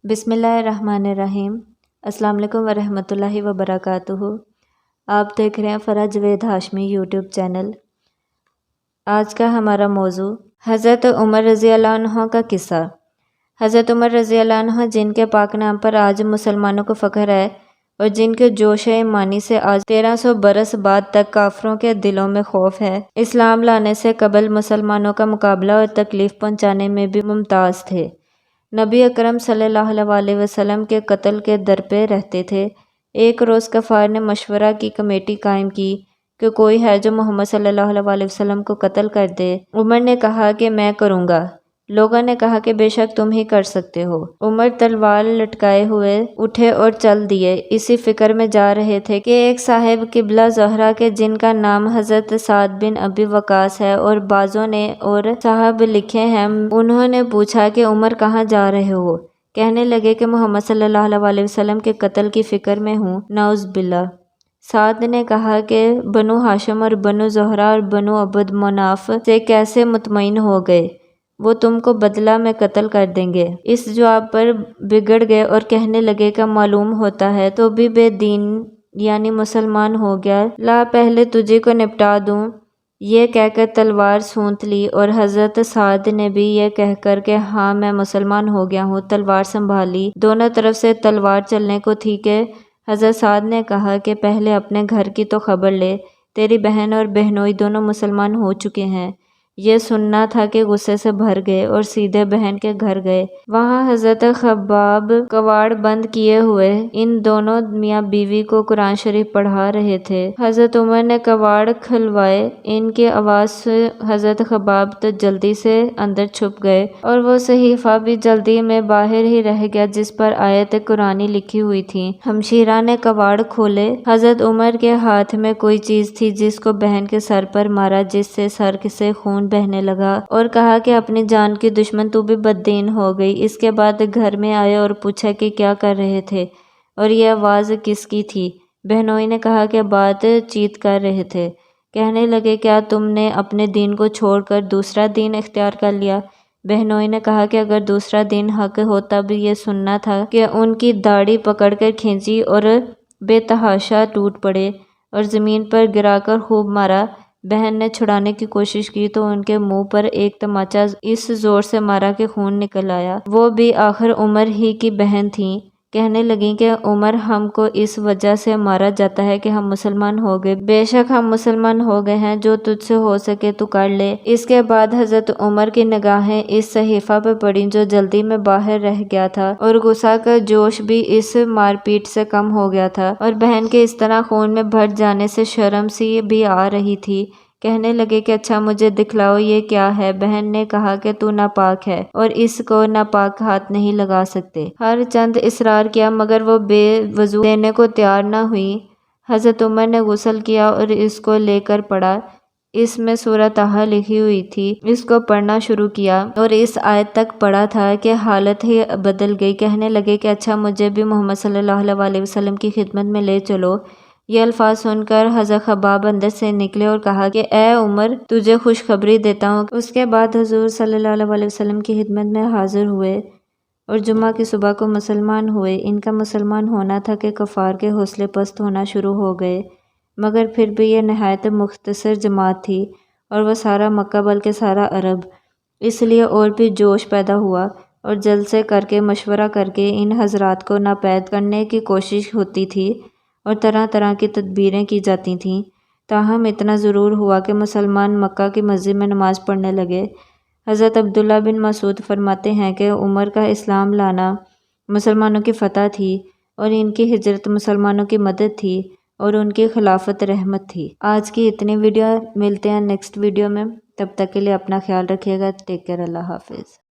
بسم اللہ الرحمن الرحیم۔ السلام علیکم ورحمۃ اللہ وبرکاتہ۔ آپ دیکھ رہے ہیں فرح جوید ہاشمی یوٹیوب چینل۔ آج کا ہمارا موضوع حضرت عمر رضی اللہ عنہ کا قصہ۔ حضرت عمر رضی اللہ عنہ جن کے پاک نام پر آج مسلمانوں کو فخر ہے اور جن کے جوش ایمانی سے آج 1300 برس بعد تک کافروں کے دلوں میں خوف ہے، اسلام لانے سے قبل مسلمانوں کا مقابلہ اور تکلیف پہنچانے میں بھی ممتاز تھے۔ نبی اکرم صلی اللہ علیہ وسلم کے قتل کے در پہ رہتے تھے۔ ایک روز کفار نے مشورہ کی کمیٹی قائم کی کہ کوئی ہے جو محمد صلی اللہ علیہ وسلم کو قتل کر دے۔ عمر نے کہا کہ میں کروں گا۔ لوگوں نے کہا کہ بے شک تم ہی کر سکتے ہو۔ عمر تلوار لٹکائے ہوئے اٹھے اور چل دیے۔ اسی فکر میں جا رہے تھے کہ ایک صاحب قبلہ زہرا کے جن کا نام حضرت سعد بن ابی وقاص ہے اور بعضوں نے اور صاحب لکھے ہیں، انہوں نے پوچھا کہ عمر کہاں جا رہے ہو؟ کہنے لگے کہ محمد صلی اللہ علیہ وسلم کے قتل کی فکر میں ہوں، نعوذ باللہ۔ سعد نے کہا کہ بنو ہاشم اور بنو زہرا اور بنو عبد مناف سے کیسے مطمئن ہو گئے؟ وہ تم کو بدلہ میں قتل کر دیں گے۔ اس جواب پر بگڑ گئے اور کہنے لگے کہ معلوم ہوتا ہے تو بھی بے دین یعنی مسلمان ہو گیا، لا پہلے تجھے کو نپٹا دوں۔ یہ کہہ کر تلوار سونت لی اور حضرت سعد نے بھی یہ کہہ کر کہ ہاں میں مسلمان ہو گیا ہوں، تلوار سنبھال لی۔ دونوں طرف سے تلوار چلنے کو تھی کہ حضرت سعد نے کہا کہ پہلے اپنے گھر کی تو خبر لے، تیری بہن اور بہنوئی دونوں مسلمان ہو چکے ہیں۔ یہ سننا تھا کہ غصے سے بھر گئے اور سیدھے بہن کے گھر گئے۔ وہاں حضرت خباب کواڑ بند کیے ہوئے ان دونوں میاں بیوی کو قرآن شریف پڑھا رہے تھے۔ حضرت عمر نے کواڑ کھلوائے۔ ان کی آواز سے حضرت خباب تو جلدی سے اندر چھپ گئے اور وہ صحیفہ بھی جلدی میں باہر ہی رہ گیا جس پر آیت قرآنی لکھی ہوئی تھی۔ ہمشیرہ نے کواڑ کھولے۔ حضرت عمر کے ہاتھ میں کوئی چیز تھی جس کو بہن کے سر پر مارا، جس سے سر سے خون بہنے لگا اور کہا کہ اپنی جان کی دشمن تو بھی بددین ہو گئی۔ اس کے بعد گھر میں آئے اور پوچھا کہ کیا کر رہے تھے اور یہ آواز کس کی تھی؟ بہنوئی نے کہا کہ بات چیت کر رہے تھے۔ کہنے لگے کیا تم نے اپنے دین کو چھوڑ کر دوسرا دین اختیار کر لیا؟ بہنوئی نے کہا کہ اگر دوسرا دین حق ہوتا بھی یہ سننا تھا کہ ان کی داڑھی پکڑ کر کھینچی اور بے تحاشا ٹوٹ پڑے اور زمین پر گرا کر خوب مارا۔ بہن نے چھڑانے کی کوشش کی تو ان کے منہ پر ایک تماچا اس زور سے مارا کہ خون نکل آیا۔ وہ بھی آخر عمر ہی کی بہن تھیں۔ کہنے لگیں کہ عمر ہم کو اس وجہ سے مارا جاتا ہے کہ ہم مسلمان ہو گئے، بے شک ہم مسلمان ہو گئے ہیں، جو تجھ سے ہو سکے تو کر لے۔ اس کے بعد حضرت عمر کی نگاہیں اس صحیفہ پہ پڑیں جو جلدی میں باہر رہ گیا تھا اور غصہ کا جوش بھی اس مار پیٹ سے کم ہو گیا تھا اور بہن کے اس طرح خون میں بھر جانے سے شرم سی بھی آ رہی تھی۔ کہنے لگے کہ اچھا مجھے دکھلاؤ یہ کیا ہے؟ بہن نے کہا کہ تو ناپاک ہے اور اس کو ناپاک ہاتھ نہیں لگا سکتے۔ ہر چند اصرار کیا مگر وہ بے وضو دینے کو تیار نہ ہوئی۔ حضرت عمر نے غسل کیا اور اس کو لے کر پڑھا۔ اس میں سورۃ طٰ لکھی ہوئی تھی۔ اس کو پڑھنا شروع کیا اور اس آیت تک پڑھا تھا کہ حالت ہی بدل گئی۔ کہنے لگے کہ اچھا مجھے بھی محمد صلی اللہ علیہ وسلم کی خدمت میں لے چلو۔ یہ الفاظ سن کر حضرت خباب اندر سے نکلے اور کہا کہ اے عمر تجھے خوشخبری دیتا ہوں۔ اس کے بعد حضور صلی اللہ علیہ وسلم کی خدمت میں حاضر ہوئے اور جمعہ کی صبح کو مسلمان ہوئے۔ ان کا مسلمان ہونا تھا کہ کفار کے حوصلے پست ہونا شروع ہو گئے، مگر پھر بھی یہ نہایت مختصر جماعت تھی اور وہ سارا مکہ بلکہ سارا عرب، اس لیے اور بھی جوش پیدا ہوا اور جلسے کر کے مشورہ کر کے ان حضرات کو ناپید کرنے کی کوشش ہوتی تھی اور طرح طرح کی تدبیریں کی جاتی تھیں۔ تاہم اتنا ضرور ہوا کہ مسلمان مکہ کی مسجد میں نماز پڑھنے لگے۔ حضرت عبداللہ بن مسعود فرماتے ہیں کہ عمر کا اسلام لانا مسلمانوں کی فتح تھی اور ان کی ہجرت مسلمانوں کی مدد تھی اور ان کی خلافت رحمت تھی۔ آج کی اتنی ویڈیو، ملتے ہیں نیکسٹ ویڈیو میں، تب تک کے لیے اپنا خیال رکھیے گا۔ ٹیک کیئر، اللہ حافظ۔